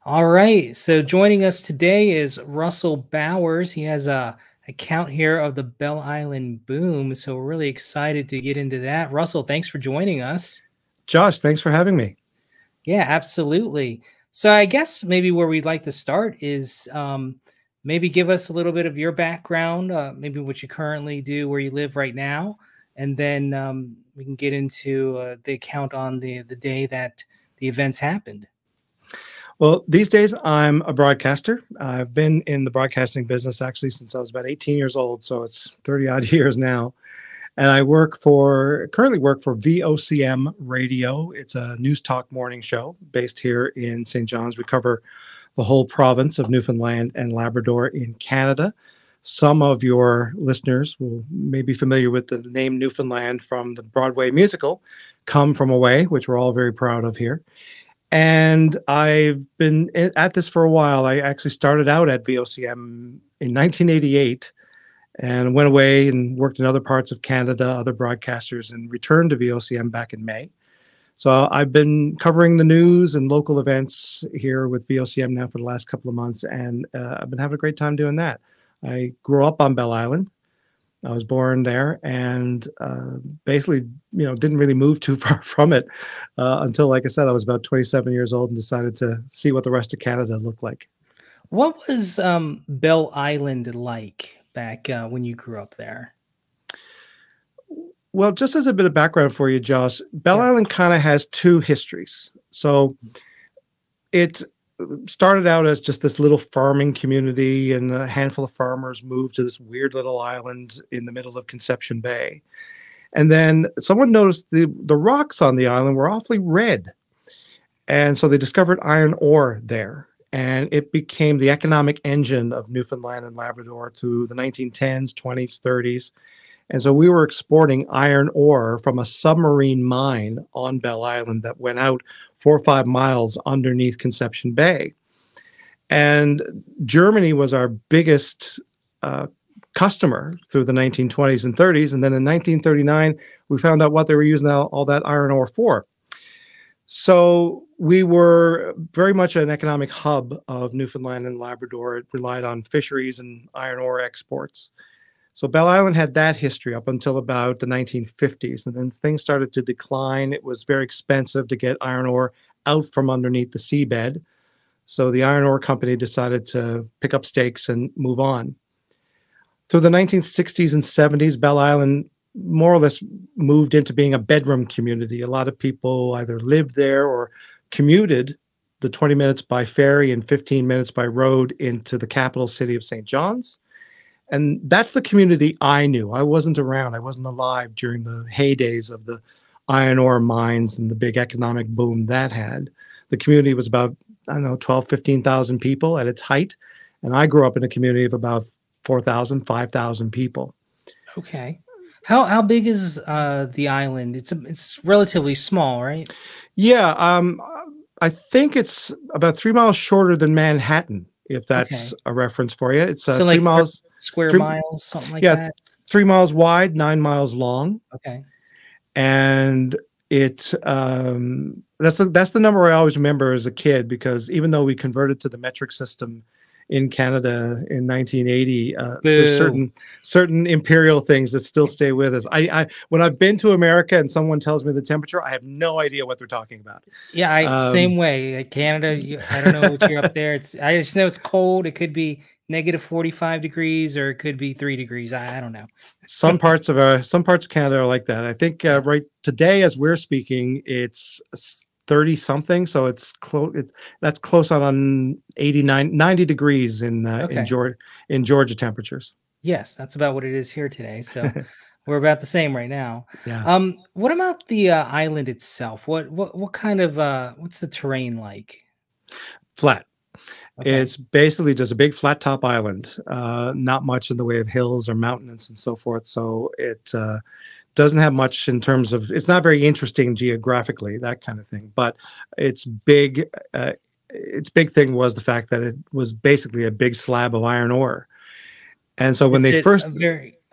All right. So joining us today is Russell Bowers. He has a account here of the Bell Island boom. So we're really excited to get into that. Russell, thanks for joining us. Josh, thanks for having me. Yeah, absolutely. So I guess maybe where we'd like to start is maybe give us a little bit of your background, maybe what you currently do, where you live right now, and then we can get into the account on the day that the events happened. Well, these days I'm a broadcaster. I've been in the broadcasting business actually since I was about 18 years old, so it's 30 odd years now. And I currently work for VOCM Radio. It's a news talk morning show based here in St. John's. We cover the whole province of Newfoundland and Labrador in Canada. Some of your listeners may be familiar with the name Newfoundland from the Broadway musical Come From Away, which we're all very proud of here. And I've been at this for a while. I actually started out at VOCM in 1988 and went away and worked in other parts of Canada, other broadcasters, and returned to VOCM back in May. So I've been covering the news and local events here with VOCM now for the last couple of months, and I've been having a great time doing that. I grew up on Bell Island. I was born there, and basically, didn't really move too far from it until, like I said, I was about 27 years old and decided to see what the rest of Canada looked like. What was Bell Island like back when you grew up there? Well, just as a bit of background for you, Josh, Bell Island kind of has two histories. So it started out as just this little farming community, and a handful of farmers moved to this weird little island in the middle of Conception Bay. And then someone noticed the rocks on the island were awfully red. And so they discovered iron ore there. And it became the economic engine of Newfoundland and Labrador through the 1910s, 20s, 30s. And so we were exporting iron ore from a submarine mine on Bell Island that went out 4 or 5 miles underneath Conception Bay. And Germany was our biggest customer through the 1920s and 30s. And then in 1939, we found out what they were using all that iron ore for. So we were very much an economic hub of Newfoundland and Labrador. It relied on fisheries and iron ore exports. So Bell Island had that history up until about the 1950s, and then things started to decline. It was very expensive to get iron ore out from underneath the seabed. So the iron ore company decided to pick up stakes and move on. Through the 1960s and 70s, Bell Island more or less moved into being a bedroom community. A lot of people either lived there or commuted the 20 minutes by ferry and 15 minutes by road into the capital city of St. John's. And that's the community I knew. I wasn't around. I wasn't alive during the heydays of the iron ore mines and the big economic boom that had. The community was about, 12, 15,000 people at its height. And I grew up in a community of about 4,000, 5,000 people. Okay. How big is the island? It's relatively small, right? Yeah. I think it's about 3 miles shorter than Manhattan, if that's a reference for you. It's so 3 like miles. Square miles, something like that? 3 miles wide, 9 miles long. Okay. And that's the number I always remember as a kid, because even though we converted to the metric system in Canada in 1980, there's certain imperial things that still stay with us. I when I've been to America and someone tells me the temperature, I have no idea what they're talking about. Yeah, same way. Like Canada, I don't know what you're up there. I just know it's cold. It could be -45 degrees, or it could be 3 degrees. I don't know. Some parts of Canada are like that. I think right today, as we're speaking, it's 30 something, so it's close. That's close on 89, 90 degrees in Georgia temperatures. Yes, that's about what it is here today. So we're about the same right now. Yeah. What about the island itself? What kind of what's the terrain like? Flat. Okay. It's basically just a big flat top island, not much in the way of hills or mountains and so forth. So it doesn't have much in terms of, it's not very interesting geographically, that kind of thing. But its big thing was the fact that it was basically a big slab of iron ore. And so when they first,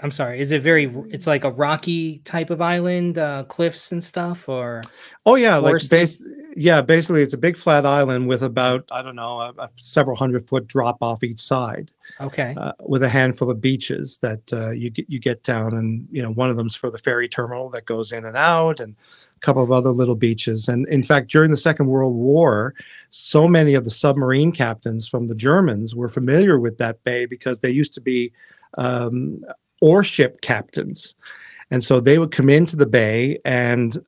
I'm sorry, is it very it's like a rocky type of island, cliffs and stuff, or Oh yeah, like forested? yeah, basically it's a big flat island with about, I don't know, a several 100 foot drop off each side, Okay. with a handful of beaches that you get down, and one of them's for the ferry terminal that goes in and out, and a couple of other little beaches. And in fact, during the Second World War, so many of the submarine captains from the Germans were familiar with that bay because they used to be um, warship captains, and so they would come into the bay and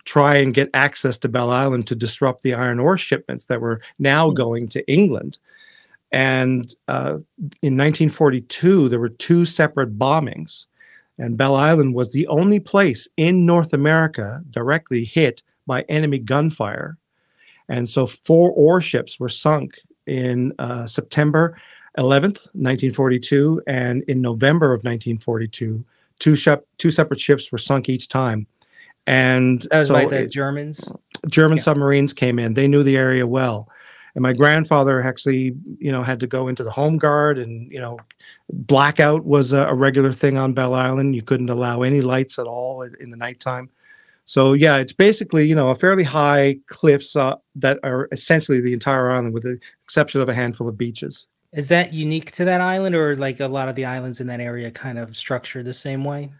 try and get access to Belle Island to disrupt the iron ore shipments that were now Hmm. going to England. And in 1942, there were two separate bombings, and Belle Island was the only place in North America directly hit by enemy gunfire. And so four ore ships were sunk in September 11th, 1942, and in November of 1942, two separate ships were sunk each time. And That was by so the Germans? German Yeah. submarines came in. They knew the area well. And my grandfather actually, had to go into the home guard, and, blackout was a regular thing on Belle Island. You couldn't allow any lights at all in the nighttime. So yeah, it's basically, a fairly high cliffs that are essentially the entire island, with the exception of a handful of beaches. Is that unique to that island, or like a lot of the islands in that area kind of structured the same way?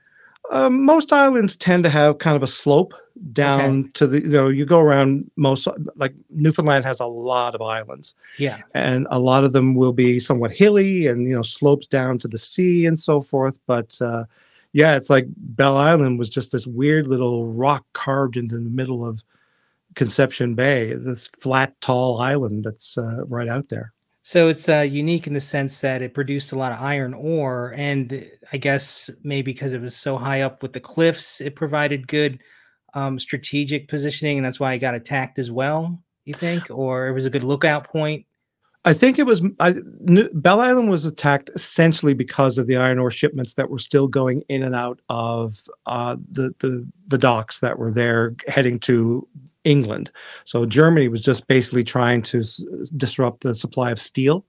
Most islands tend to have kind of a slope Okay. down to the, you go around most, like Newfoundland has a lot of islands, Yeah. and a lot of them will be somewhat hilly and, slopes down to the sea and so forth. But yeah, it's like Belle Island was just this weird little rock carved into the middle of Conception Bay, this flat, tall island that's right out there. So it's unique in the sense that it produced a lot of iron ore, and I guess maybe because it was so high up with the cliffs, it provided good strategic positioning, and that's why it got attacked as well. You think, or it was a good lookout point? I think Belle Island was attacked essentially because of the iron ore shipments that were still going in and out of the docks that were there heading to England. So Germany was just basically trying to disrupt the supply of steel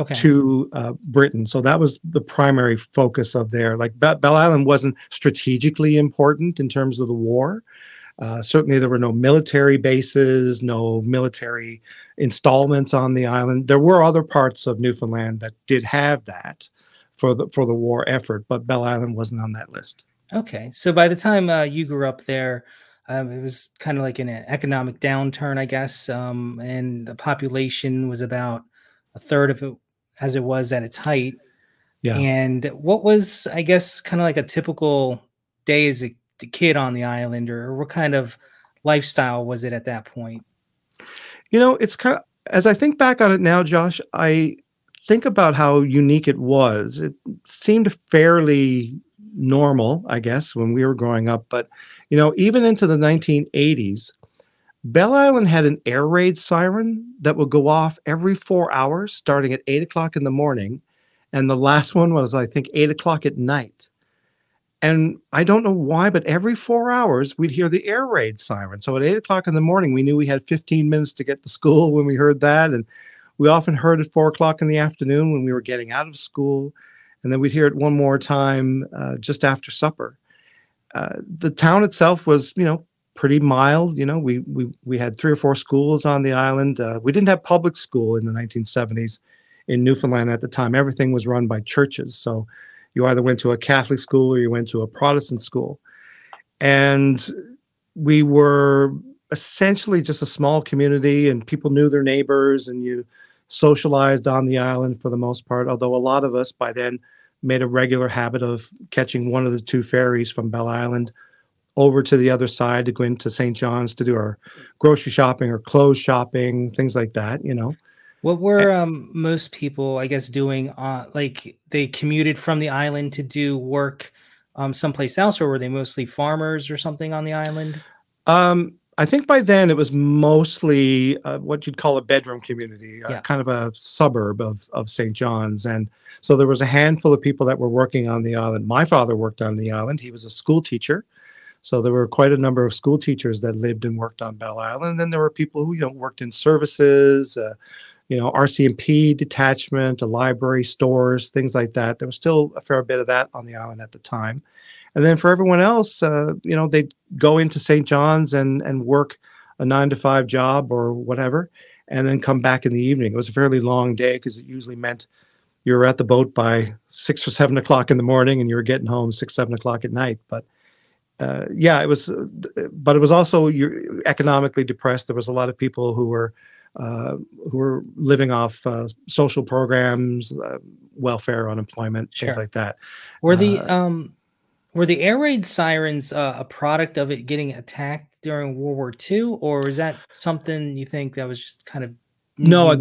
Okay. to Britain. So that was the primary focus of their, like, Belle Island wasn't strategically important in terms of the war. Certainly, there were no military bases, no military installments on the island. There were other parts of Newfoundland that did have that for the war effort, but Belle Island wasn't on that list. Okay. So by the time you grew up there, it was kind of like in an economic downturn, I guess, and the population was about a third of it as it was at its height. Yeah. And what was, I guess, kind of like a typical day as a kid on the island, or what kind of lifestyle was it at that point? It's kind of, as I think back on it now, Josh, I think about how unique it was. It seemed fairly normal, I guess, when we were growing up. But, even into the 1980s, Belle Island had an air raid siren that would go off every 4 hours, starting at 8 o'clock in the morning. And the last one was, I think, 8 o'clock at night. And I don't know why, but every 4 hours we'd hear the air raid siren. So at 8 o'clock in the morning, we knew we had 15 minutes to get to school when we heard that. And we often heard it 4 o'clock in the afternoon when we were getting out of school. And then we'd hear it one more time just after supper. The town itself was, pretty mild. We had three or four schools on the island. We didn't have public school in the 1970s in Newfoundland at the time. Everything was run by churches. So you either went to a Catholic school or you went to a Protestant school. And we were essentially just a small community, and people knew their neighbors, and you socialized on the island for the most part. Although a lot of us by then made a regular habit of catching one of the two ferries from Belle Island over to the other side to go into St. John's to do our grocery shopping or clothes shopping, things like that. What were most people, I guess, doing? Like they commuted from the island to do work someplace else, or were they mostly farmers or something on the island? I think by then it was mostly what you'd call a bedroom community, Yeah. kind of a suburb of St. John's. And so there was a handful of people that were working on the island. My father worked on the island. He was a school teacher. So there were quite a number of school teachers that lived and worked on Belle Island. And then there were people who, worked in services, RCMP detachment, a library, stores, things like that. There was still a fair bit of that on the island at the time. And then for everyone else, they'd go into St. John's and work a 9 to 5 job or whatever, and then come back in the evening. It was a fairly long day because it usually meant you were at the boat by 6 or 7 o'clock in the morning, and you were getting home 6, 7 o'clock at night. But it was, but it was also you're economically depressed. There was a lot of people who were living off social programs, welfare, unemployment, things like that. Were the air raid sirens a product of it getting attacked during World War II, or is that something you think that was just kind of no?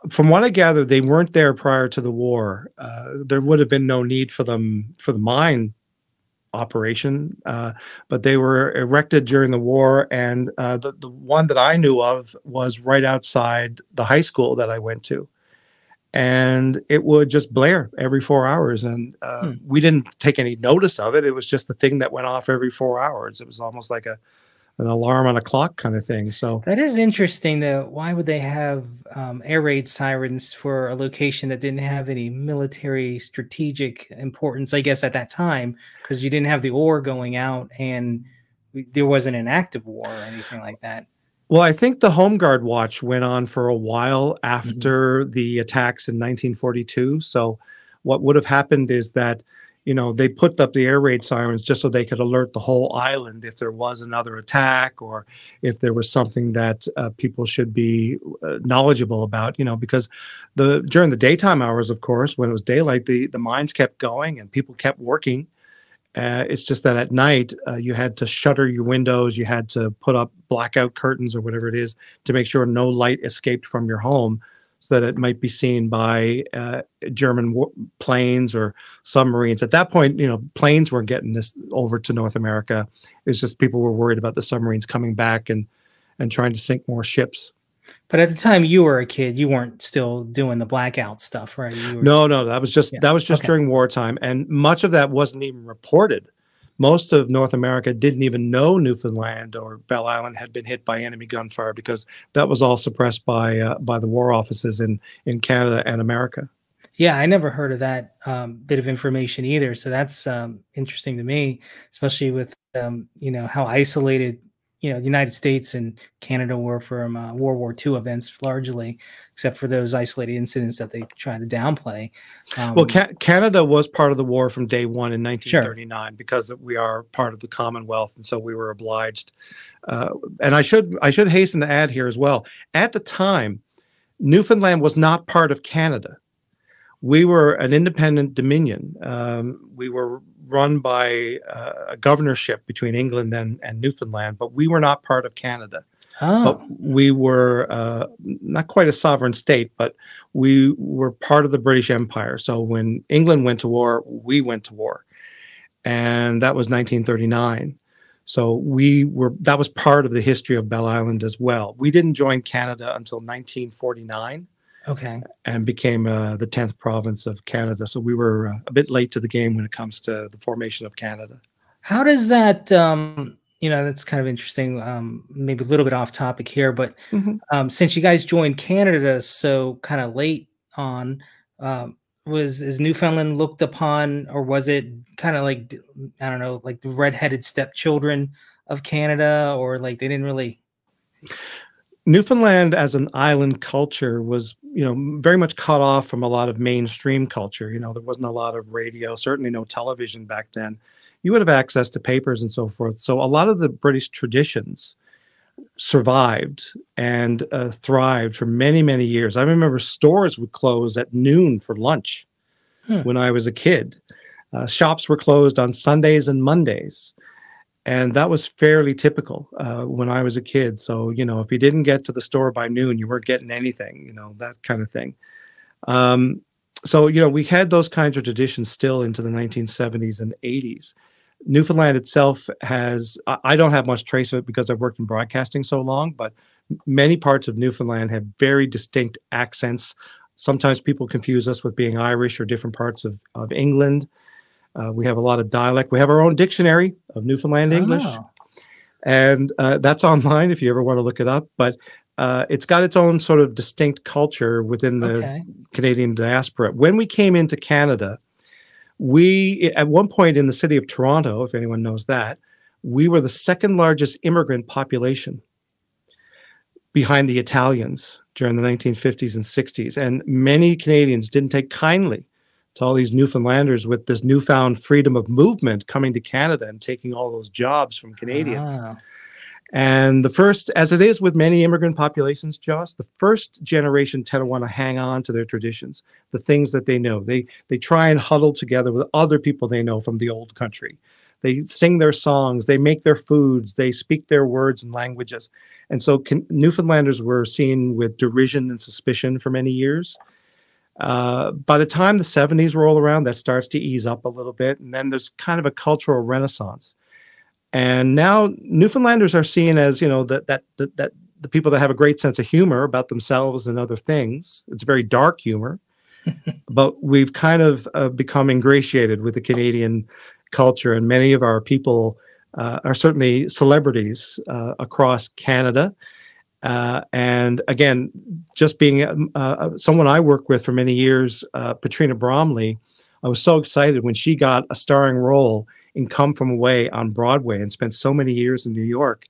From what I gather, they weren't there prior to the war. There would have been no need for them for the mine operation, but they were erected during the war, and the one that I knew of was right outside the high school that I went to, and it would just blare every 4 hours, and we didn't take any notice of it. It was just the thing that went off every 4 hours. It was almost like an alarm on a clock kind of thing. So that is interesting, though. Why would they have air raid sirens for a location that didn't have any military strategic importance, I guess, at that time, because you didn't have the ore going out and there wasn't an active war or anything like that? Well, I think the Home Guard watch went on for a while after the attacks in 1942. So what would have happened is that they put up the air raid sirens just so they could alert the whole island if there was another attack, or if there was something that people should be knowledgeable about, because during the daytime hours, of course, when it was daylight, the mines kept going and people kept working. It's just that at night, you had to shutter your windows, you had to put up blackout curtains or whatever it is to make sure no light escaped from your home, so that it might be seen by German planes or submarines. At that point, planes weren't getting this over to North America. It was just people were worried about the submarines coming back and trying to sink more ships. But at the time you were a kid, you weren't still doing the blackout stuff, right? No, that was just during wartime, and much of that wasn't even reported. Most of North America didn't even know Newfoundland or Bell Island had been hit by enemy gunfire, because that was all suppressed by the war offices in Canada and America. Yeah, I never heard of that bit of information either. So that's interesting to me, especially with how isolated the United States and Canada were from World War II events, largely, except for those isolated incidents that they try to downplay. Well, Canada was part of the war from day one in 1939, because we are part of the Commonwealth, and so we were obliged. And I should hasten to add here as well. At the time, Newfoundland was not part of Canada. We were an independent dominion. We were run by a governorship between England and Newfoundland, but we were not part of Canada. But we were not quite a sovereign state, but we were part of the British Empire. So when England went to war, we went to war, and that was 1939. So that was part of the history of Bell Island as well. We didn't join Canada until 1949. Okay. And became the 10th province of Canada. So we were a bit late to the game when it comes to the formation of Canada. How does that, that's kind of interesting, maybe a little bit off topic here, but since you guys joined Canada so kind of late on, is Newfoundland looked upon, or was it kind of like, I don't know, like the redheaded stepchildren of Canada, or like they didn't really... Newfoundland as an island culture was, very much cut off from a lot of mainstream culture. There wasn't a lot of radio, certainly no television back then. You would have access to papers and so forth. So a lot of the British traditions survived and thrived for many, many years. I remember stores would close at noon for lunch when I was a kid. Shops were closed on Sundays and Mondays. And that was fairly typical when I was a kid. So, if you didn't get to the store by noon, you weren't getting anything, that kind of thing. So, we had those kinds of traditions still into the 1970s and 80s. Newfoundland itself I don't have much trace of it because I've worked in broadcasting so long, but many parts of Newfoundland have very distinct accents. Sometimes people confuse us with being Irish or different parts of England. We have a lot of dialect. We have our own dictionary of Newfoundland English, and that's online if you ever want to look it up. But It's got its own sort of distinct culture within the Okay. Canadian diaspora. When we came into Canada, we, at one point in the city of Toronto, if anyone knows that, we were the second largest immigrant population behind the Italians during the 1950s and 60s. And many Canadians didn't take kindly to all these Newfoundlanders with this newfound freedom of movement coming to Canada and taking all those jobs from Canadians. Ah, And the first, as it is with many immigrant populations, Joss, the first generation tend to want to hang on to their traditions, the things that they know. They try and huddle together with other people they know from the old country. They sing their songs, they make their foods, they speak their words and languages. And so Newfoundlanders were seen with derision and suspicion for many years. By the time the 70s roll around, that starts to ease up a little bit. And then there's kind of a cultural renaissance. And now Newfoundlanders are seen as, you know, that the people that have a great sense of humor about themselves and other things. It's very dark humor, but we've kind of become ingratiated with the Canadian culture, and many of our people are certainly celebrities across Canada. And again, just being someone I worked with for many years, Patrina Bromley, I was so excited when she got a starring role in Come From Away on Broadway and spent so many years in New York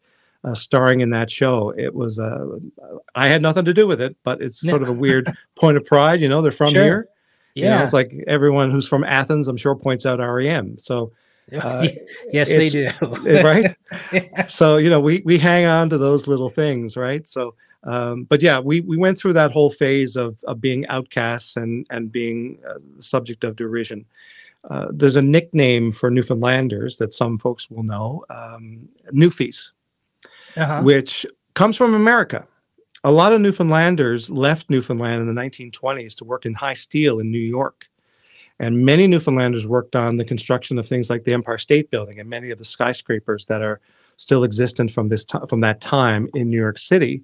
starring in that show. It was, I had nothing to do with it, but it's sort of a weird point of pride. You know, they're from sure. here. Yeah. You know, it's like everyone who's from Athens, I'm sure, points out REM. So, yes, they do. Right? Yeah. So, you know, we hang on to those little things, right? So, but yeah, we went through that whole phase of being outcasts and being the subject of derision. There's a nickname for Newfoundlanders that some folks will know, Newfies, which comes from America. A lot of Newfoundlanders left Newfoundland in the 1920s to work in high steel in New York. And many Newfoundlanders worked on the construction of things like the Empire State Building and many of the skyscrapers that are still existent from that time in New York City.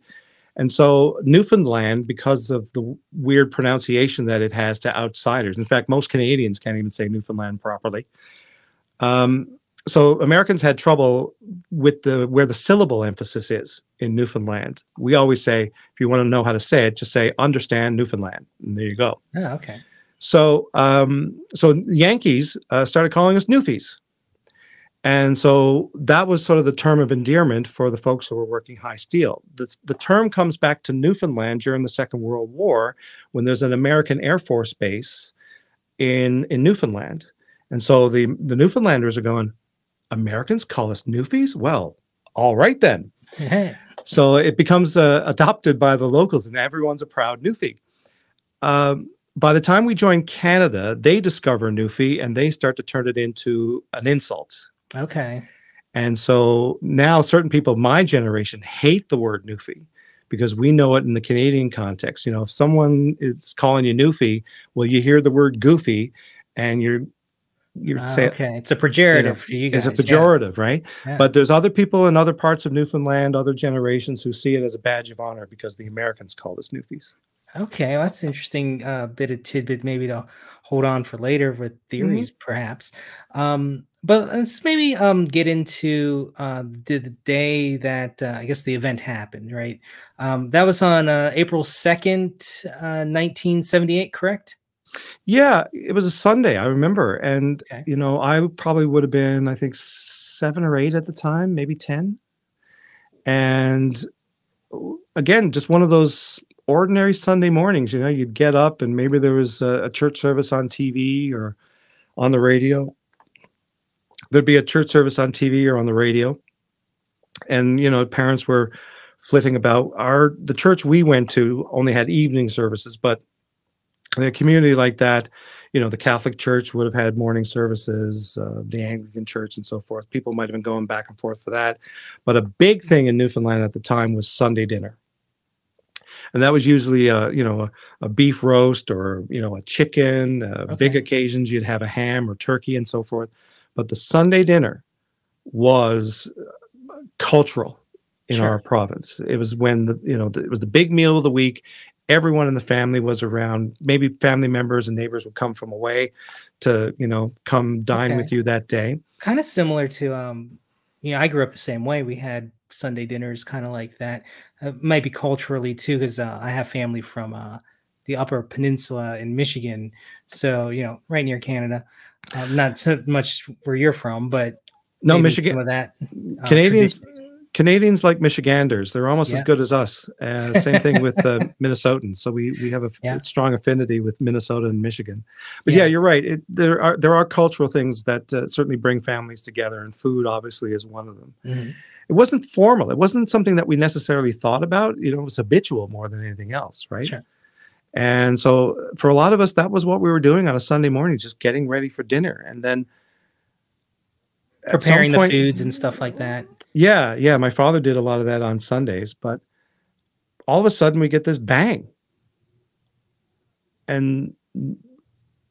And so Newfoundland, because of the weird pronunciation that it has to outsiders, in fact, most Canadians can't even say Newfoundland properly. So Americans had trouble with where the syllable emphasis is in Newfoundland. We always say, if you want to know how to say it, just say understand Newfoundland. And there you go. Oh, okay. So, so Yankees started calling us Newfies. And so that was sort of the term of endearment for the folks who were working high steel. The term comes back to Newfoundland during the Second World War when there's an American Air Force base in Newfoundland. And so the Newfoundlanders are going, Americans call us Newfies? Well, all right then. So it becomes adopted by the locals and everyone's a proud Newfie. By the time we join Canada, they discover Newfie and they start to turn it into an insult. Okay. And so now certain people of my generation hate the word Newfie because we know it in the Canadian context. You know, if someone is calling you Newfie, well, you hear the word goofy and you're saying, okay, it's a pejorative to you guys. It's a pejorative, right? Yeah. But there's other people in other parts of Newfoundland, other generations who see it as a badge of honor because the Americans call us Newfies. Okay, well, that's interesting bit of tidbit maybe to hold on for later with theories, perhaps. But let's maybe get into the day that I guess the event happened, right? That was on April 2nd, 1978, correct? Yeah, it was a Sunday, I remember. And, Okay. you know, I probably would have been, I think, 7 or 8 at the time, maybe 10. And again, just one of those ordinary Sunday mornings. You know, you'd get up and maybe there was a church service on TV or on the radio. There'd be a church service on TV or on the radio. And, you know, parents were flitting about. The church we went to only had evening services, but in a community like that, you know, the Catholic Church would have had morning services, the Anglican Church and so forth. People might have been going back and forth for that. But a big thing in Newfoundland at the time was Sunday dinner. And that was usually, you know, a beef roast or, you know, a chicken. Big occasions, you'd have a ham or turkey and so forth. But the Sunday dinner was cultural in our province. It was when it was the big meal of the week. Everyone in the family was around. Maybe family members and neighbors would come from away to, you know, come dine with you that day. Kind of similar to, you know, I grew up the same way. We had Sunday dinners kind of like that. Might be culturally too, because I have family from the Upper Peninsula in Michigan, so right near Canada. Not so much where you're from, but no, maybe Michigan. some of that Canadians. tradition. Canadians like Michiganders. They're almost as Yeah, good as us. Same thing with Minnesotans. So we have a yeah, strong affinity with Minnesota and Michigan. But yeah, yeah. you're right. There are cultural things that certainly bring families together, and food obviously is one of them. Mhm. It wasn't formal. It wasn't something that we necessarily thought about. It was habitual more than anything else, right? Sure. And so for a lot of us, that was what we were doing on a Sunday morning, just getting ready for dinner. And then at some Preparing the point, foods and stuff like that. yeah, my father did a lot of that on Sundays, but all of a sudden we get this bang. And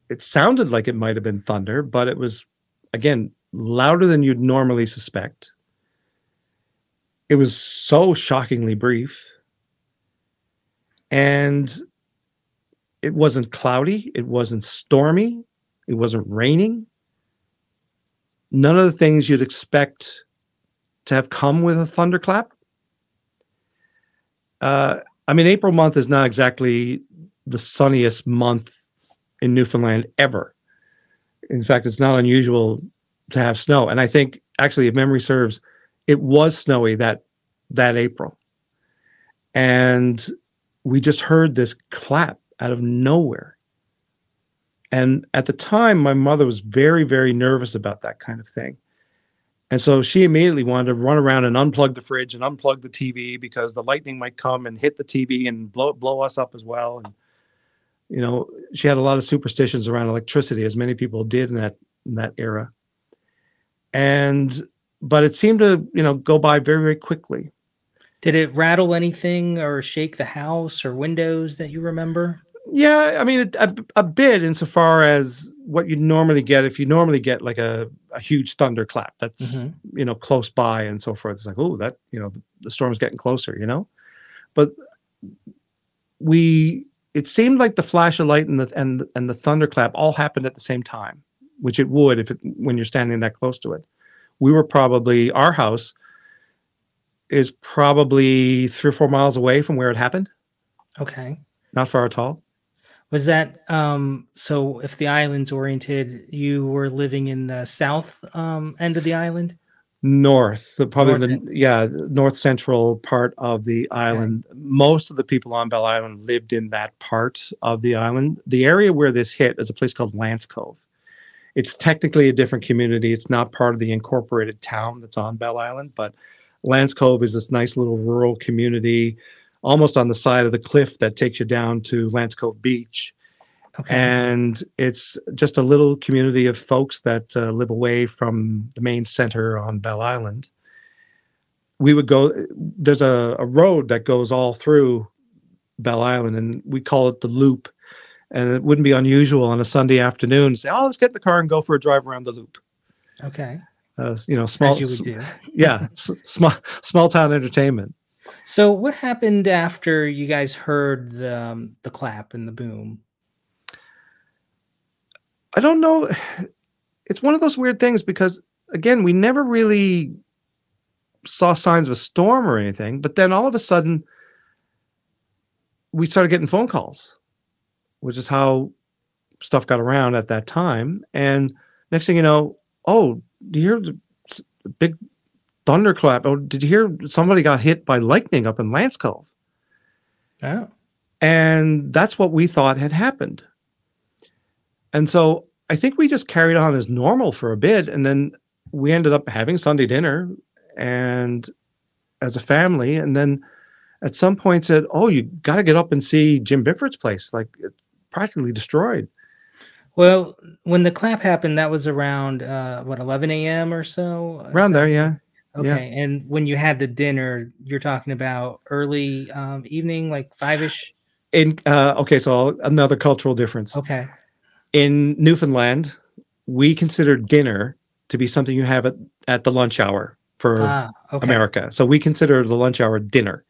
it sounded like it might have been thunder, but it was, again, louder than you'd normally suspect. It was so shockingly brief. And it wasn't cloudy. It wasn't stormy. It wasn't raining. None of the things you'd expect to have come with a thunderclap. I mean, April month is not exactly the sunniest month in Newfoundland ever. In fact, it's not unusual to have snow. And I think, actually, if memory serves, it was snowy that April. And we just heard this clap out of nowhere. And at the time, my mother was very, very nervous about that kind of thing. And so she immediately wanted to run around and unplug the fridge and unplug the TV because the lightning might come and hit the TV and blow us up as well. And, she had a lot of superstitions around electricity, as many people did in that era. But it seemed to, go by very, very quickly. Did it rattle anything or shake the house or windows that you remember? Yeah, I mean, a bit insofar as what you normally get. If you normally get like a huge thunderclap that's, close by and so forth, it's like, oh, that, the storm's getting closer, But it seemed like the flash of light and the thunderclap all happened at the same time, which it would when you're standing that close to it. Our house is probably 3 or 4 miles away from where it happened. Okay. Not far at all. Was that so if the island's oriented, you were living in the south end of the island? North, north central part of the island. Most of the people on Bell Island lived in that part of the island. The area where this hit is a place called Lance Cove. It's technically a different community. It's not part of the incorporated town that's on Bell Island, but Lance Cove is this nice little rural community almost on the side of the cliff that takes you down to Lance Cove Beach. Okay. And it's just a little community of folks that live away from the main center on Bell Island. We would go, there's a road that goes all through Bell Island, and we call it the Loop. And it wouldn't be unusual on a Sunday afternoon to say, oh, let's get in the car and go for a drive around the Loop. Okay. Small, as you would do. Yeah, small town entertainment. So what happened after you guys heard the clap and the boom? I don't know. It's one of those weird things because, again, we never really saw signs of a storm or anything. But then all of a sudden, we started getting phone calls, which is how stuff got around at that time. And next thing you know, oh, do you hear the big thunderclap? Oh, did you hear somebody got hit by lightning up in Lance Cove? Oh. And that's what we thought had happened. And so I think we just carried on as normal for a bit. And then we ended up having Sunday dinner and as a family. And then at some point said, oh, you got to get up and see Jim Bickford's place. Like, it's practically destroyed. Well, when the clap happened, that was around 11 a.m. or so? Around there, yeah. Okay. Yeah. And when you had the dinner, you're talking about early evening, like 5-ish? Okay, so another cultural difference. Okay. In Newfoundland, we consider dinner to be something you have at the lunch hour for America. So we consider the lunch hour dinner.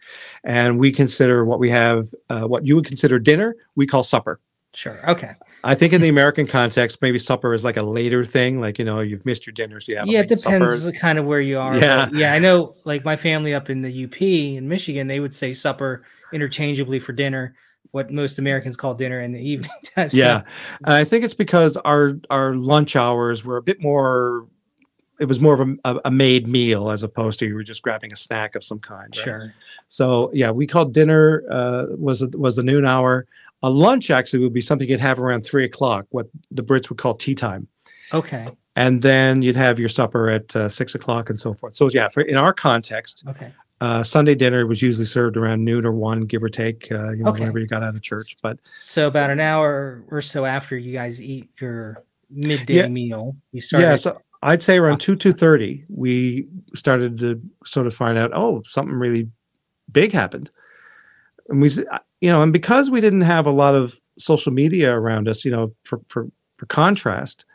And we consider what we have, what you would consider dinner, we call supper. Sure. Okay. I think in the American context, maybe supper is like a later thing. Like, you've missed your dinner, so you have a Yeah, it late supper. depends kind of where you are, Yeah. but yeah, I know like my family up in the UP in Michigan, they would say supper interchangeably for dinner, what most Americans call dinner in the evening time. So Yeah. And I think it's because our lunch hours were a bit more, it was more of a made meal as opposed to you were just grabbing a snack of some kind, right? sure. So yeah, we called dinner was the noon hour. A lunch actually would be something you'd have around 3 o'clock, what the Brits would call tea time. Okay. And then you'd have your supper at 6 o'clock and so forth. So yeah, in our context, Okay. Sunday dinner was usually served around noon or 1, give or take, Okay. whenever you got out of church. But So about an hour or so after you guys eat your midday yeah, meal, you yeah. started. So I'd say around 2:30, we started to sort of find out, oh, something really big happened. And and because we didn't have a lot of social media around us, for contrast,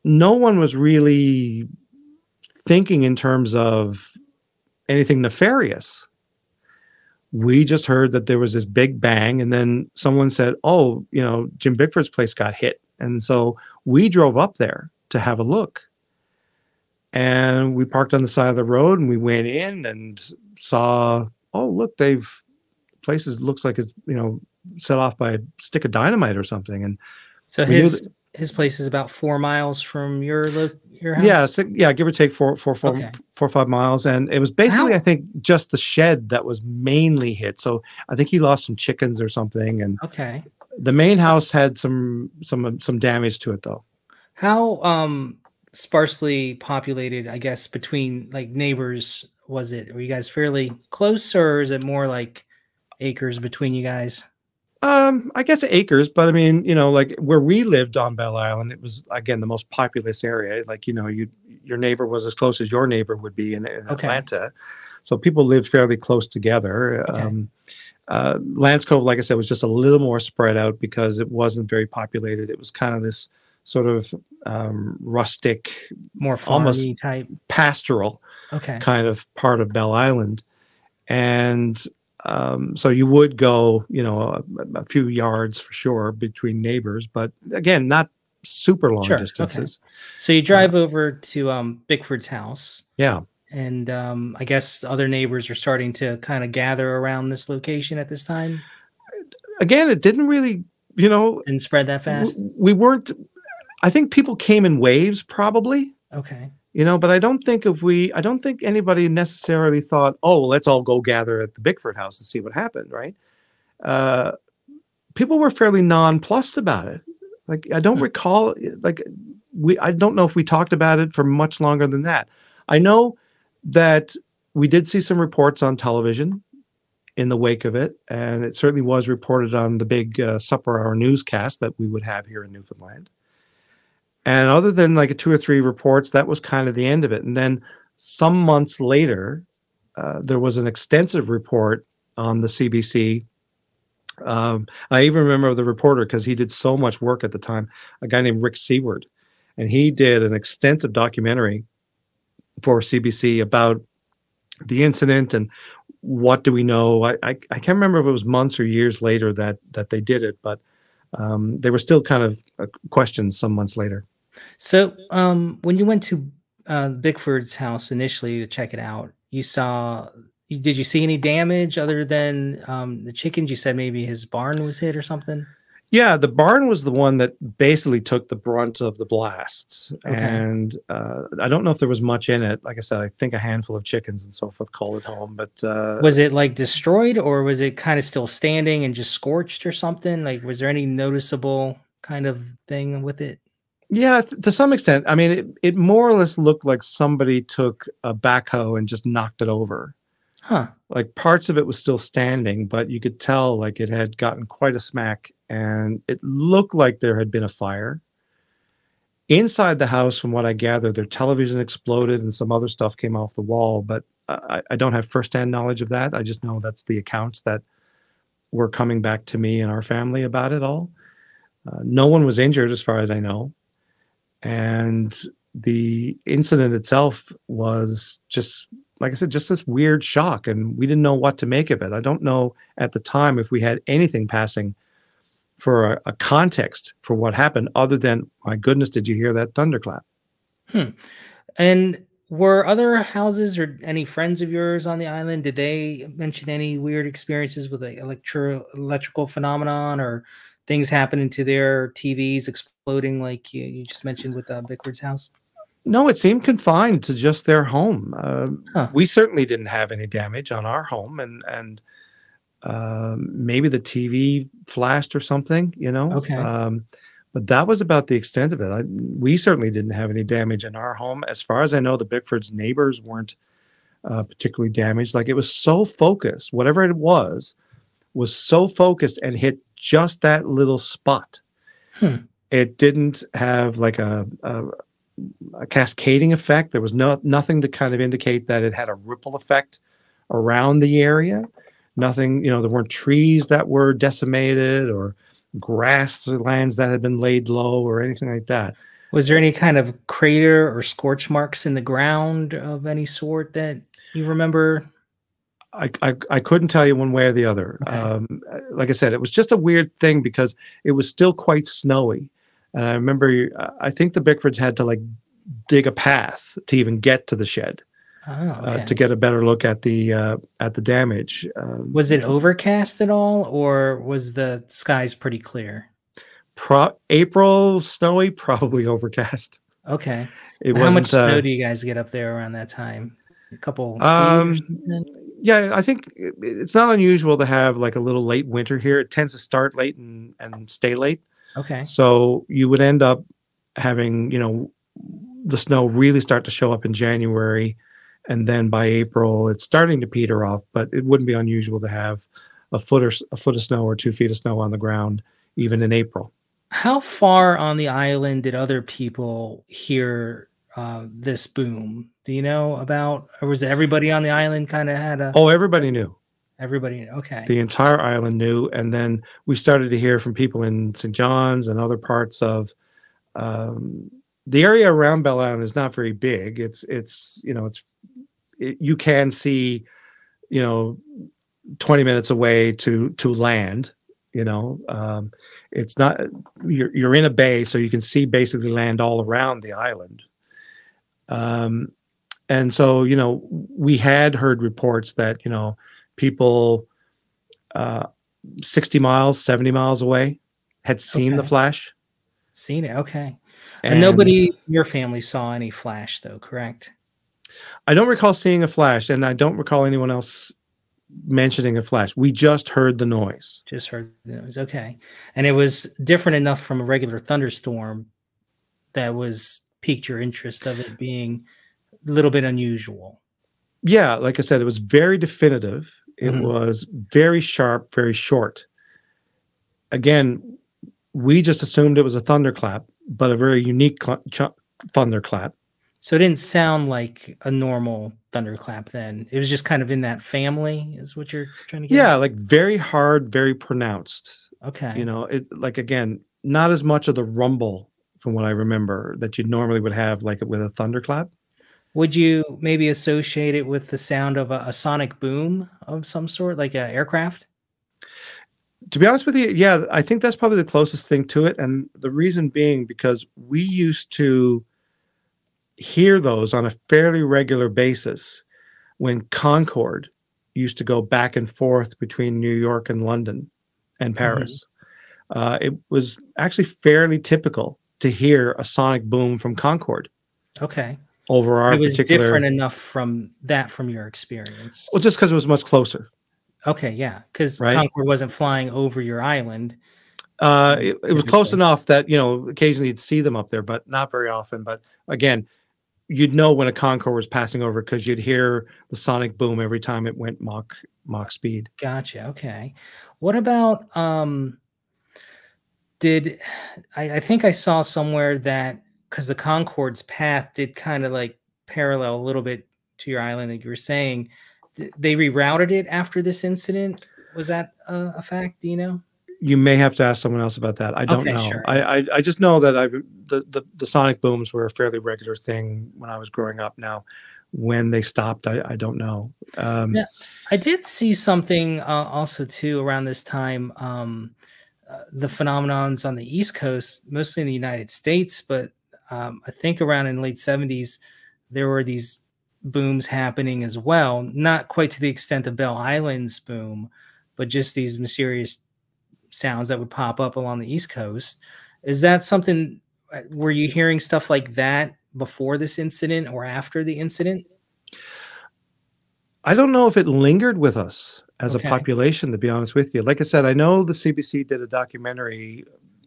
no one was really thinking in terms of anything nefarious. We just heard that there was this big bang, and then someone said, oh, Jim Bickford's place got hit. And so we drove up there to have a look. And we parked on the side of the road and we went in and saw, oh, look, places looks like it's, set off by a stick of dynamite or something. And So we knew his place is about 4 miles from your house. yeah, yeah, give or take four Okay. or 5 miles. And it was basically, How? I think, just the shed that was mainly hit. So I think he lost some chickens or something. And Okay. the main house had some damage to it, though. How sparsely populated, I guess, between like neighbors was it? Were you guys fairly close, or is it more like acres between you guys? I guess acres, but I mean, like where we lived on Belle Island, it was again the most populous area. Like, your neighbor was as close as your neighbor would be in Okay. Atlanta, so people lived fairly close together. Okay. Lance Cove, like I said, was just a little more spread out because it wasn't very populated. It was kind of this sort of rustic, More almost farmy type. pastoral Okay. kind of part of Belle Island, and so you would go, a few yards for sure between neighbors, but again, not super long Sure. distances. Okay. So you drive over to Bickford's house, Yeah. and I guess other neighbors are starting to kind of gather around this location at this time Again, it didn't really, and spread that fast. we weren't. I think people came in waves, probably. Okay. But I don't think anybody necessarily thought, oh, well, let's all go gather at the Bickford house and see what happened, right? People were fairly nonplussed about it. Like, I don't recall, like, I don't know if we talked about it for much longer than that. I know that we did see some reports on television in the wake of it, and it certainly was reported on the big supper hour newscast that we would have here in Newfoundland. And other than like 2 or 3 reports, that was kind of the end of it. And then some months later, there was an extensive report on the CBC. I even remember the reporter because he did so much work at the time, a guy named Rick Seward. And he did an extensive documentary for CBC about the incident and what do we know. I can't remember if it was months or years later that they did it, but they were still kind of questions some months later. So, when you went to Bickford's house initially to check it out, did you see any damage other than the chickens? You said maybe his barn was hit or something. Yeah, the barn was the one that basically took the brunt of the blasts, Okay. and I don't know if there was much in it. Like I said, I think a handful of chickens and so forth called it home. But Was it like destroyed, or was it kind of still standing and just scorched or something? Like, was there any noticeable kind of thing with it? yeah, to some extent. I mean, it more or less looked like somebody took a backhoe and just knocked it over. Huh. Like parts of it was still standing, but you could tell like it had gotten quite a smack, and it looked like there had been a fire. Inside the house, from what I gathered, their television exploded and some other stuff came off the wall, but I don't have firsthand knowledge of that. I just know that's the accounts that were coming back to me and our family about it all. No one was injured as far as I know. And the incident itself was just, like I said, just this weird shock, and we didn't know what to make of it. I don't know at the time if we had anything passing for a context for what happened, other than, my goodness, did you hear that thunderclap? Hmm. And were other houses or any friends of yours on the island, did they mention any weird experiences with the electrical phenomenon or things happening to their TVs exploding like you just mentioned with Bickford's house? No, it seemed confined to just their home. Huh. We certainly didn't have any damage on our home, and maybe the TV flashed or something, you know. Okay. But that was about the extent of it. We certainly didn't have any damage in our home. As far as I know, the Bickford's neighbors weren't particularly damaged. Like, it was so focused, whatever it was so focused and hit just that little spot. Hmm. It didn't have like a cascading effect. There was nothing to kind of indicate that it had a ripple effect around the area. Nothing, you know, there weren't trees that were decimated or grasslands that had been laid low or anything like that. Was there any kind of crater or scorch marks in the ground of any sort that you remember? I couldn't tell you one way or the other. Okay. Like I said, it was just a weird thing because it was still quite snowy. And I remember, I think the Bickfords had to like dig a path to even get to the shed Oh, okay. to get a better look at the damage. Was it overcast at all, or was the skies pretty clear? April snowy, probably overcast. Okay. It How much wasn't. snow do you guys get up there around that time? A couple feet or Um, something? yeah, I think it's not unusual to have like a little late winter here. It tends to start late and stay late. Okay. So you would end up having, you know, the snow really start to show up in January, and then by April it's starting to peter off. But it wouldn't be unusual to have a foot of snow or 2 feet of snow on the ground even in April. How far on the island did other people hear this boom? Do you know about, or was it everybody on the island kind of had a, Oh, everybody knew. everybody? Okay. The entire island knew, and then we started to hear from people in St. John's and other parts of the area around Belle Island is not very big. It's you know, you can see, you know, 20 minutes away to land. You know, it's not, you're in a bay, so you can see basically land all around the island. And so, you know, we had heard reports that, you know, people 60 miles, 70 miles away had seen the Okay. flash. Seen it. Okay. And And nobody in your family saw any flash, though, correct? I don't recall seeing a flash, and I don't recall anyone else mentioning a flash. We just heard the noise. Just heard it was okay. And it was different enough from a regular thunderstorm that was piqued your interest of it being a little bit unusual. Yeah, like I said, it was very definitive. It Mhm. was very sharp, very short. Again, we just assumed it was a thunderclap, but a very unique thunderclap. So it didn't sound like a normal thunderclap then. It was just kind of in that family, is what you're trying to get Yeah, at? like very hard, very pronounced. Okay. You know, it like, again, not as much of the rumble from what I remember that you normally would have like with a thunderclap. Would you maybe associate it with the sound of a sonic boom of some sort, like an aircraft? To be honest with you, yeah, I think that's probably the closest thing to it. And the reason being because we used to hear those on a fairly regular basis when Concorde used to go back and forth between New York and London and Paris. It was actually fairly typical to hear a sonic boom from Concorde Okay. over our It was particular. different enough from that from your experience. Well, just because it was much closer, Okay, yeah, because right? Concorde wasn't flying over your island. It was close Typically. enough that, you know, occasionally you'd see them up there, but not very often. But again, you'd know when a Concorde was passing over because you'd hear the sonic boom every time it went Mach speed. Gotcha. Okay. What about did I think I saw somewhere that because the Concorde's path did kind of like parallel a little bit to your island that you were saying, they rerouted it after this incident. Was that a fact? Do you know? You may have to ask someone else about that. I don't Okay, know. sure. I just know that the sonic booms were a fairly regular thing when I was growing up. Now, when they stopped, I don't know. Yeah, I did see something also too around this time. the phenomenons on the East Coast, mostly in the United States, but I think around in the late 70s, there were these booms happening as well. Not quite to the extent of Bell Island's boom, but just these mysterious sounds that would pop up along the East Coast. Is that something, were you hearing stuff like that before this incident or after the incident? I don't know if it lingered with us as a Okay. population, to be honest with you. Like I said, I know the CBC did a documentary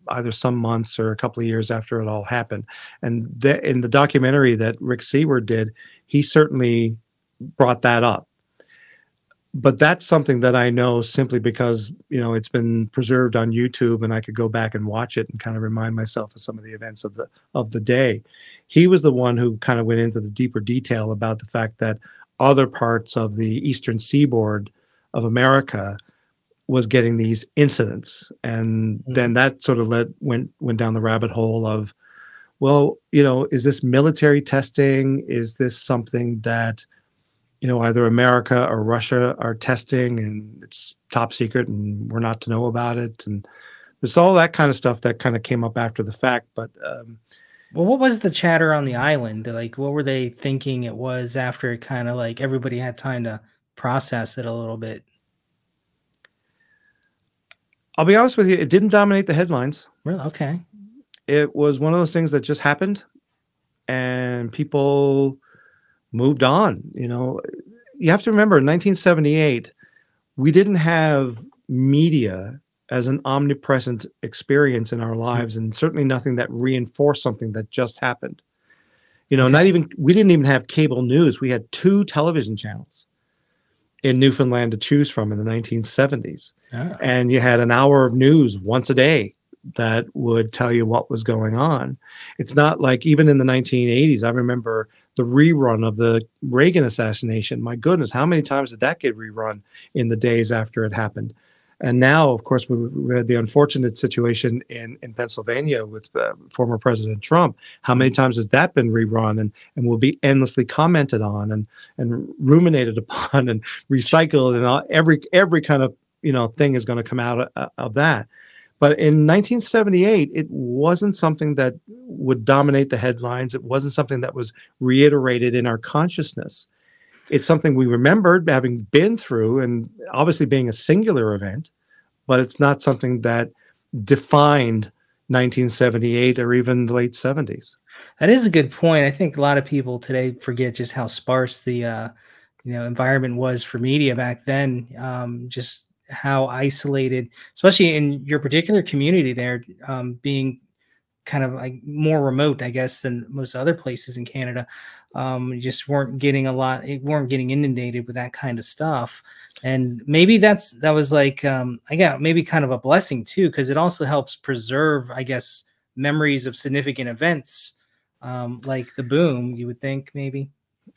either some months or a couple of years after it all happened. And in the documentary that Rick Seward did, he certainly brought that up. But that's something that I know simply because, you know, it's been preserved on YouTube and I could go back and watch it and kind of remind myself of some of the events of the day. He was the one who kind of went into the deeper detail about the fact that other parts of the eastern seaboard of America was getting these incidents. And then that sort of went down the rabbit hole of, well, you know, is this military testing? Is this something that, you know, either America or Russia are testing and it's top secret and we're not to know about it? And there's all that kind of stuff that kind of came up after the fact. But well, what was the chatter on the island? Like, what were they thinking it was after it kind of like everybody had time to process it a little bit? I'll be honest with you, it didn't dominate the headlines. Really? Okay. It was one of those things that just happened and people moved on. You know, you have to remember in 1978, we didn't have media as an omnipresent experience in our lives, and certainly nothing that reinforced something that just happened. You know, we didn't even have cable news. We had 2 television channels in Newfoundland to choose from in the 1970s. Ah. And you had an hour of news once a day that would tell you what was going on. It's not like even in the 1980s, I remember the rerun of the Reagan assassination. My goodness, how many times did that get rerun in the days after it happened? And now, of course, we had the unfortunate situation in Pennsylvania with former President Trump. How many times has that been rerun and will be endlessly commented on and ruminated upon and recycled, and every kind of, you know, thing is going to come out of that. But in 1978, it wasn't something that would dominate the headlines. It wasn't something that was reiterated in our consciousness. It's something we remembered having been through and obviously being a singular event, but it's not something that defined 1978 or even the late 70s. That is a good point. I think a lot of people today forget just how sparse the you know, environment was for media back then. Just how isolated, especially in your particular community there, being kind of like more remote, I guess, than most other places in Canada. You just weren't getting weren't getting inundated with that kind of stuff. And maybe that was like, I got maybe kind of a blessing too, because it also helps preserve, I guess, memories of significant events, like the boom, you would think maybe.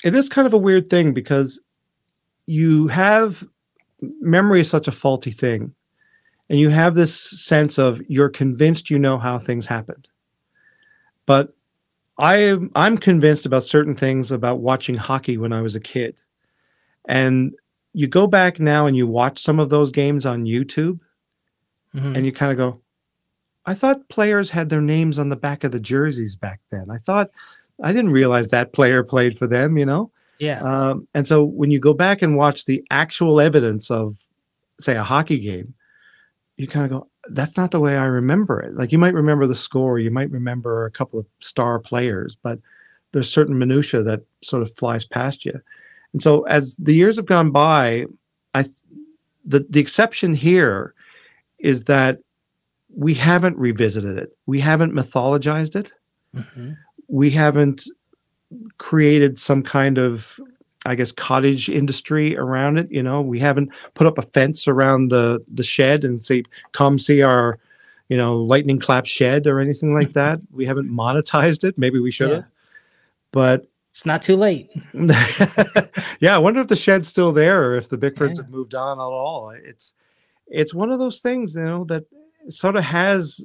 It is kind of a weird thing because you have memory is such a faulty thing. And you have this sense of you're convinced you know how things happened. But I'm convinced about certain things about watching hockey when I was a kid. And you go back now and you watch some of those games on YouTube and you kind of go, I thought players had their names on the back of the jerseys back then. I didn't realize that player played for them, you know? Yeah. And so when you go back and watch the actual evidence of, say, a hockey game, you kind of go, that's not the way I remember it. Like, you might remember the score, you might remember a couple of star players, but there's certain minutia that sort of flies past you. And so as the years have gone by, the exception here is that we haven't revisited it. We haven't mythologized it. We haven't created some kind of, I guess, cottage industry around it. You know, we haven't put up a fence around the shed and say, come see our, you know, lightning clap shed or anything like that. We haven't monetized it. Maybe we should have, but it's not too late. Yeah. I wonder if the shed's still there or if the Bickfords have moved on at all. It's one of those things, you know, that sort of has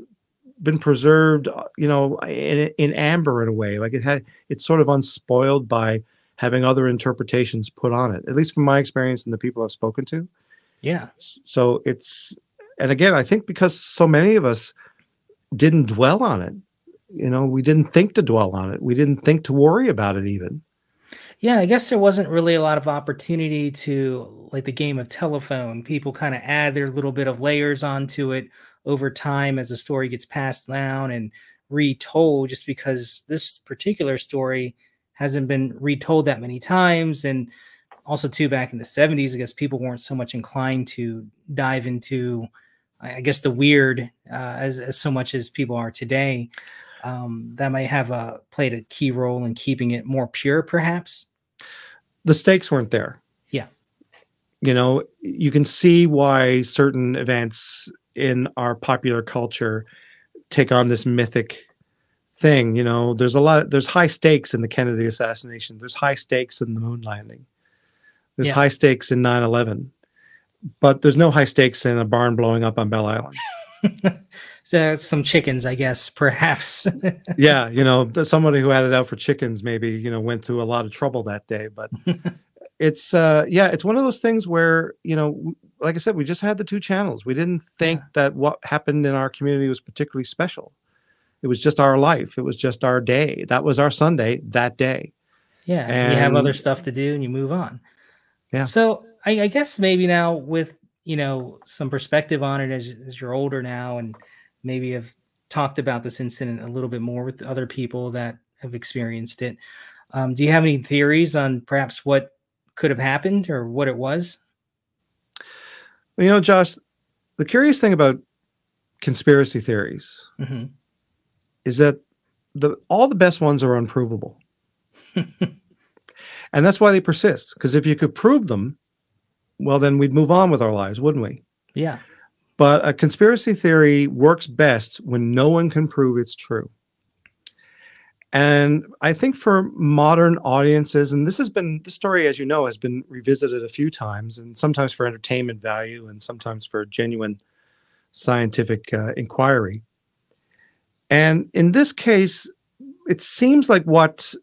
been preserved, you know, in amber in a way. Like it's sort of unspoiled by having other interpretations put on it, at least from my experience and the people I've spoken to. Yeah. So it's And again, I think because so many of us didn't dwell on it, we didn't think to dwell on it. We didn't think to worry about it even. Yeah, I guess there wasn't really a lot of opportunity to, like the game of telephone, people kind of add their little bit of layers onto it over time as the story gets passed down and retold, just because this particular story hasn't been retold that many times. And also, too, back in the 70s, I guess people weren't so much inclined to dive into, I guess, the weird as so much as people are today. That might have played a key role in keeping it more pure, perhaps. The stakes weren't there. Yeah. You can see why certain events in our popular culture take on this mythic thing. There's high stakes in the Kennedy assassination. There's high stakes in the moon landing. There's high stakes in 9/11, but there's no high stakes in a barn blowing up on Belle Island. So some chickens, I guess, perhaps. Yeah, somebody who had it out for chickens maybe, went through a lot of trouble that day. But it's it's one of those things where, like I said, we just had the two channels. We didn't think that what happened in our community was particularly special. It was just our life. It was just our day. That was our Sunday that day. Yeah, and you have other stuff to do and you move on. Yeah. So I guess maybe now with, some perspective on it as you're older now and maybe have talked about this incident a little bit more with other people that have experienced it. Do you have any theories on perhaps what could have happened or what it was? Josh, the curious thing about conspiracy theories is that all the best ones are unprovable. And that's why they persist. Because if you could prove them, well, then we'd move on with our lives, wouldn't we? Yeah. But a conspiracy theory works best when no one can prove it's true. And I think for modern audiences, and this story, as you know, has been revisited a few times, and sometimes for entertainment value and sometimes for genuine scientific inquiry. And in this case, it seems like what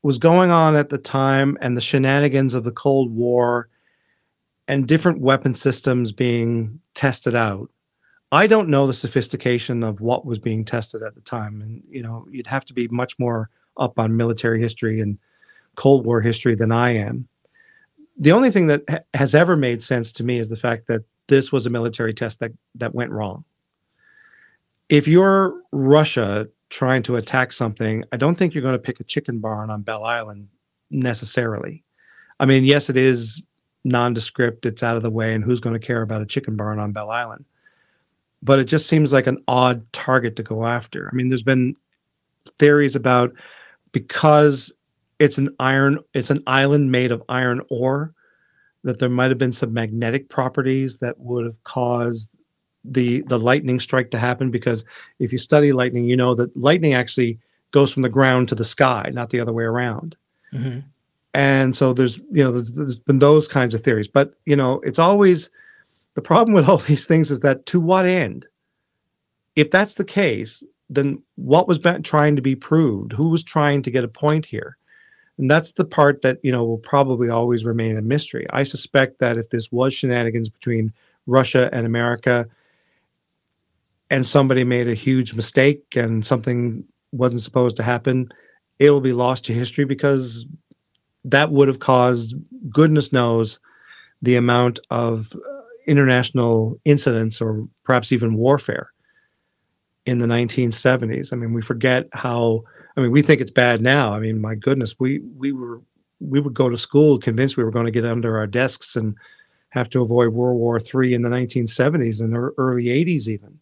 was going on at the time and the shenanigans of the Cold War and different weapon systems being tested out. I don't know the sophistication of what was being tested at the time. And, you'd have to be much more up on military history and Cold War history than I am. The only thing that has ever made sense to me is the fact that this was a military test that went wrong. If you're Russia trying to attack something, I don't think you're going to pick a chicken barn on Belle Island necessarily. I mean, yes, it is nondescript, it's out of the way, and who's going to care about a chicken barn on Belle Island? But it just seems like an odd target to go after. I mean, there's been theories about, because it's an island made of iron ore, that there might have been some magnetic properties that would have caused the lightning strike to happen. Because if you study lightning, you know that lightning actually goes from the ground to the sky, not the other way around. Mm-hmm. And so there's been those kinds of theories. But, it's always the problem with all these things is that to what end? If that's the case, then what was trying to be proved? Who was trying to get a point here? And that's the part that, will probably always remain a mystery. I suspect that if this was shenanigans between Russia and America, and somebody made a huge mistake and something wasn't supposed to happen, it will be lost to history, because that would have caused, goodness knows, the amount of international incidents or perhaps even warfare in the 1970s. I mean, we forget how, we think it's bad now. I mean, my goodness, we would go to school convinced we were going to get under our desks and have to avoid World War III in the 1970s and early 80s even.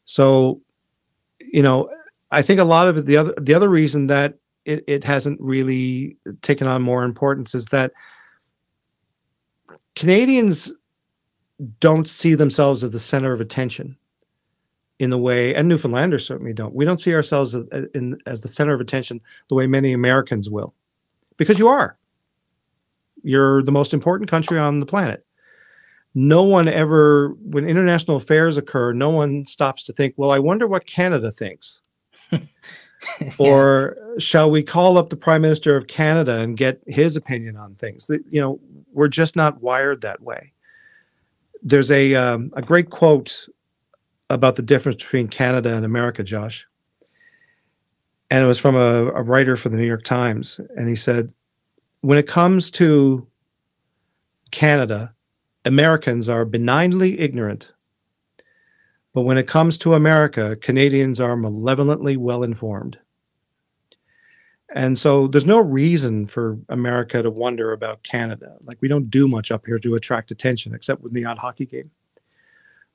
So, I think a lot of it, the other reason that it hasn't really taken on more importance is that Canadians don't see themselves as the center of attention in the way, and Newfoundlanders certainly don't. We don't see ourselves as the center of attention the way many Americans will, because you are. You're the most important country on the planet. No one ever, when international affairs occur, no one stops to think, well, I wonder what Canada thinks. Yeah. Or shall we call up the Prime Minister of Canada and get his opinion on things? We're just not wired that way. There's a great quote about the difference between Canada and America, Josh. And it was from a writer for the New York Times. And he said, when it comes to Canada, Americans are benignly ignorant. But when it comes to America, Canadians are malevolently well-informed. And so there's no reason for America to wonder about Canada. Like, we don't do much up here to attract attention, except with the odd hockey game.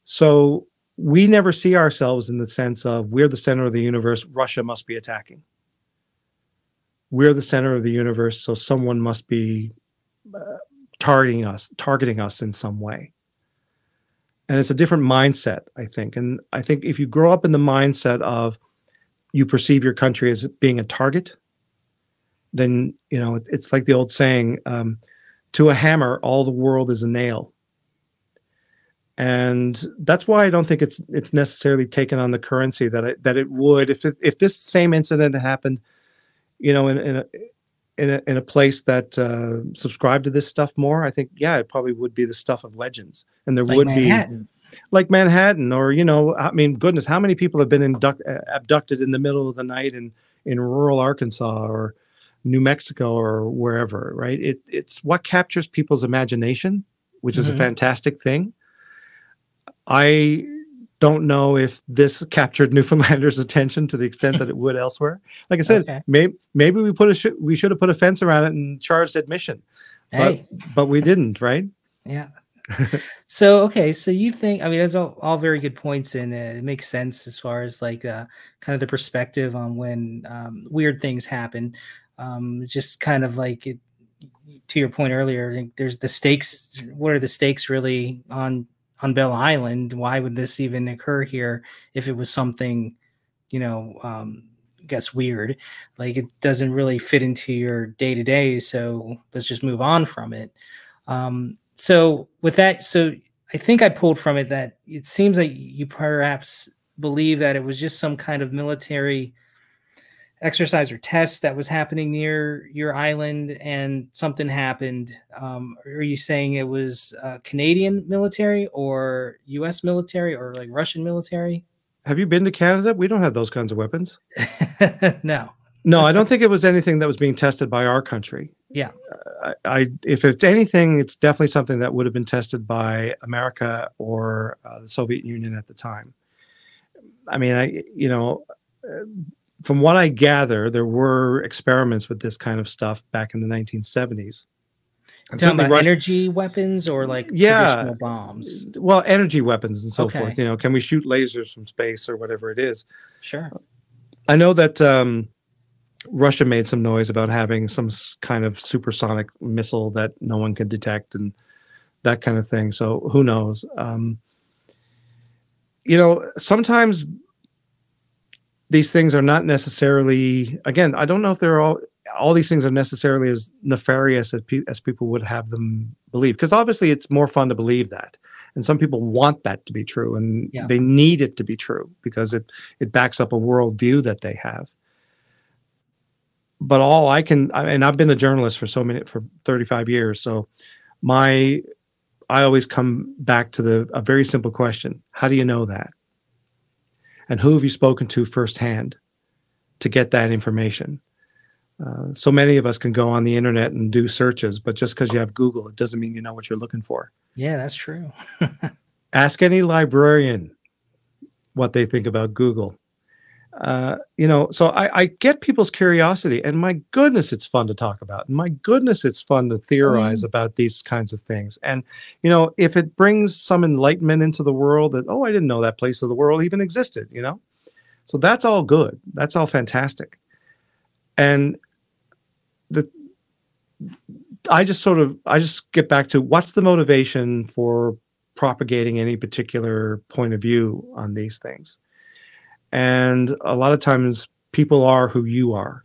So we never see ourselves in the sense of we're the center of the universe, Russia must be attacking. We're the center of the universe, so someone must be targeting us in some way. And it's a different mindset, I think. And I think if you grow up in the mindset of you perceive your country as being a target, then, you know, it's like the old saying, to a hammer, all the world is a nail. And that's why I don't think it's necessarily taken on the currency that it would if this same incident happened, you know, in a place that subscribed to this stuff more. I think, yeah, it probably would be the stuff of legends, and there Like would Manhattan. be like Manhattan, or, you know, I mean, goodness, how many people have been abducted in the middle of the night in rural Arkansas or New Mexico or wherever, right? It's what captures people's imagination, which is a fantastic thing. I don't know if this captured Newfoundlanders' attention to the extent that it would elsewhere. Like I said, Okay. maybe we should have put a fence around it and charged admission, Hey. but we didn't, right? Yeah. So, okay. So you think, I mean, that's all very good points, and it makes sense as far as like kind of the perspective on when weird things happen. Just kind of like it, to your point earlier, I think there's the stakes. What are the stakes really on Bell Island? Why would this even occur here if it was something, you know, I guess weird? Like, it doesn't really fit into your day to day. So let's just move on from it. So with that, so I think I pulled from it that it seems like you perhaps believe that it was just some kind of military exercise or test that was happening near your island, and something happened. Are you saying it was Canadian military or U.S. military or like Russian military? Have you been to Canada? We don't have those kinds of weapons. No. No, I don't think it was anything that was being tested by our country. Yeah. If it's anything, it's definitely something that would have been tested by America or the Soviet Union at the time. I mean, you know, from what I gather, there were experiments with this kind of stuff back in the 1970s. And Talking about energy weapons or like traditional bombs? Well, energy weapons and so Okay. forth. You know, can we shoot lasers from space or whatever it is? Sure. I know that Russia made some noise about having some kind of supersonic missile that no one could detect and that kind of thing. So who knows? You know, sometimes these things are not necessarily, again, I don't know if they're all these things are necessarily as nefarious as people would have them believe, because obviously it's more fun to believe that. And some people want that to be true, and they need it to be true because it backs up a worldview that they have. But all I can, and I've been a journalist for 35 years, so I always come back to a very simple question: how do you know that? And who have you spoken to firsthand to get that information? So many of us can go on the internet and do searches, but just because you have Google, it doesn't mean you know what you're looking for. Yeah, that's true. Ask any librarian what they think about Google. You know, so I get people's curiosity, and my goodness, it's fun to talk about. And my goodness, it's fun to theorize about these kinds of things. And, you know, if it brings some enlightenment into the world that, oh, I didn't know that place of the world even existed, you know, so that's all good. That's all fantastic. And I just get back to what's the motivation for propagating any particular point of view on these things. And a lot of times people are who you are.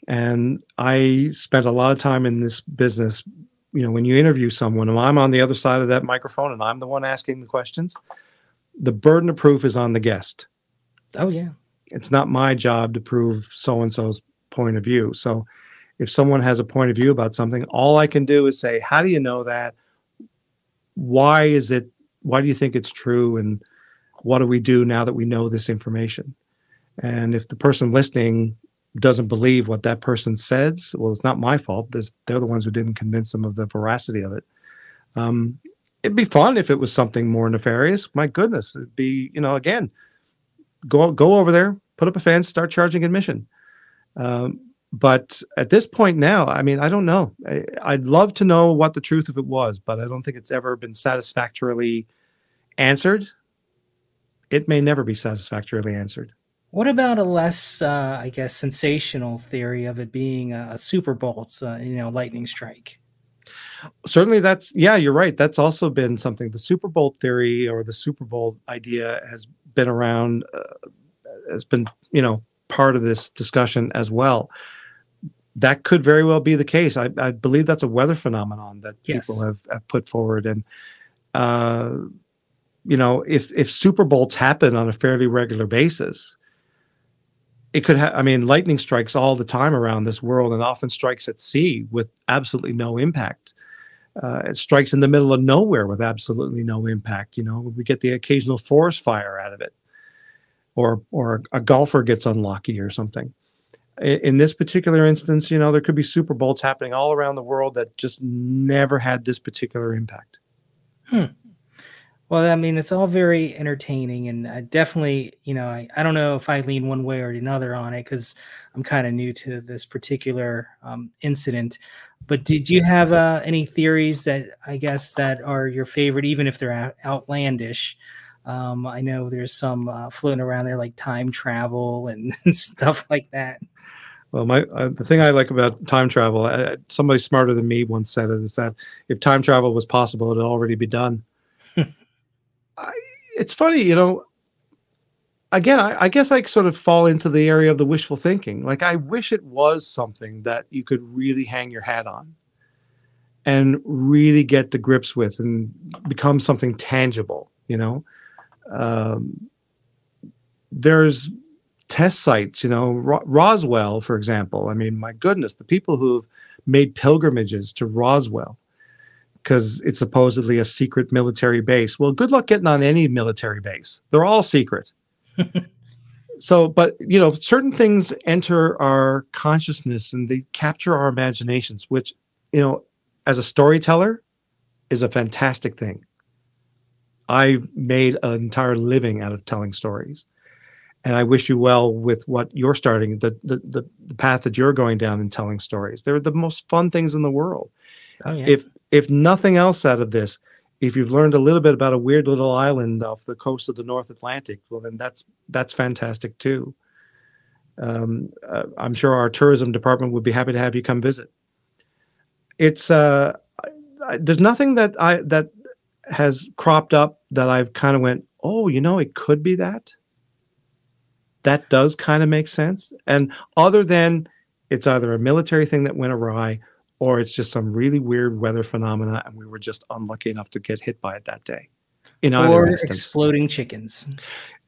And I spent a lot of time in this business. You know, when you interview someone and I'm on the other side of that microphone and I'm the one asking the questions, the burden of proof is on the guest. Oh, yeah. It's not my job to prove so-and-so's point of view. So if someone has a point of view about something, all I can do is say, how do you know that? why is it? Why do you think it's true? And what do we do now that we know this information? And if the person listening doesn't believe what that person says, well, it's not my fault. They're the ones who didn't convince them of the veracity of it. It'd be fun if it was something more nefarious. My goodness, it'd be, again, go over there, put up a fence, start charging admission. But at this point now, I mean, I don't know. I'd love to know what the truth of it was, but I don't think it's ever been satisfactorily answered. It may never be satisfactorily answered. What about a less, I guess, sensational theory of it being a Super Bolt, lightning strike? Certainly yeah, you're right. That's also been something. The Super Bolt theory or the Super Bowl idea has been around, has been, part of this discussion as well. That could very well be the case. I believe that's a weather phenomenon that people have put forward. And, if Super Bolts happen on a fairly regular basis, it could have, lightning strikes all the time around this world and often strikes at sea with absolutely no impact. It strikes in the middle of nowhere with absolutely no impact. We get the occasional forest fire out of it, or a golfer gets unlucky or something. In this particular instance, there could be Super Bolts happening all around the world that just never had this particular impact. Well, it's all very entertaining, and I definitely, I don't know if I lean one way or another on it because I'm kind of new to this particular incident. But did you have any theories that I guess that are your favorite, even if they're outlandish? I know there's some floating around there like time travel and stuff like that. Well, the thing I like about time travel, somebody smarter than me once said it, is that if time travel was possible, it'd already be done. It's funny, again, I guess I sort of fall into the area of the wishful thinking. Like, I wish it was something that you could really hang your hat on and really get to grips with and become something tangible, There's test sites, Roswell, for example. My goodness, the people who've made pilgrimages to Roswell because it's supposedly a secret military base. Well, good luck getting on any military base. They're all secret. So, but, certain things enter our consciousness and they capture our imaginations, which, as a storyteller is a fantastic thing. I made an entire living out of telling stories. And I wish you well with what you're starting, the path that you're going down in telling stories. They're the most fun things in the world. Oh, yeah. If nothing else out of this, if you've learned a little bit about a weird little island off the coast of the North Atlantic, well, then that's fantastic too. I'm sure our tourism department would be happy to have you come visit. It's there's nothing that has cropped up that I've kind of went, oh, it could be that. That does kind of make sense. And other than it's either a military thing that went awry or it's just some really weird weather phenomena and we were just unlucky enough to get hit by it that day. In either instance. Exploding chickens.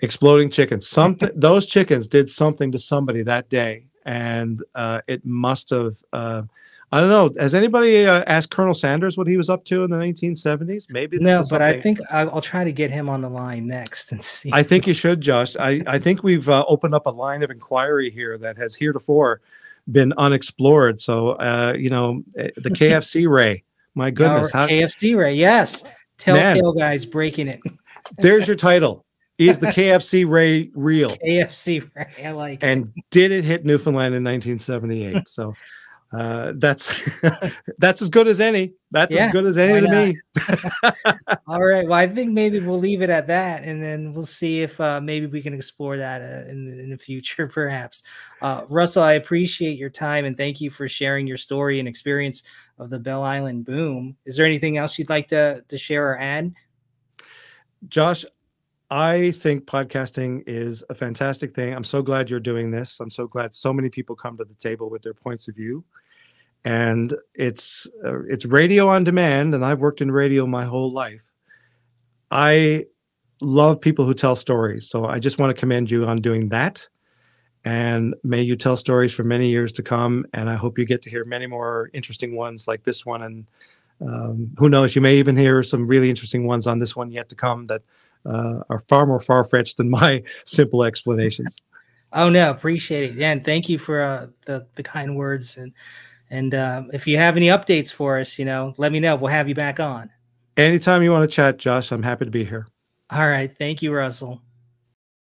Exploding chickens. Those chickens did something to somebody that day. And it must have, I don't know. Has anybody asked Colonel Sanders what he was up to in the 1970s? Maybe. No, but I think I'll try to get him on the line next and see. I think you should, Josh. I think we've opened up a line of inquiry here that has heretofore been unexplored. So, the KFC Ray, my goodness. KFC Ray, yes. Telltale Guys breaking it. There's your title. Is the KFC Ray real? KFC Ray, I like it. And did it hit Newfoundland in 1978? So that's as good as any. That's as good as any to me. All right. Well, I think maybe we'll leave it at that, and then we'll see if maybe we can explore that in the future, perhaps. Russell, I appreciate your time, and thank you for sharing your story and experience of the Bell Island boom. Is there anything else you'd like to share or add? Josh, I think podcasting is a fantastic thing. I'm so glad you're doing this. I'm so glad so many people come to the table with their points of view. And it's radio on demand, and I've worked in radio my whole life. I love people who tell stories, so I just want to commend you on doing that. And may you tell stories for many years to come, and I hope you get to hear many more interesting ones like this one, and Who knows? You may even hear some really interesting ones on this one yet to come that are far more far-fetched than my simple explanations. Oh no, appreciate it. Yeah, and thank you for the kind words. And if you have any updates for us, let me know. We'll have you back on. Anytime you want to chat, Josh, I'm happy to be here. All right. Thank you, Russell.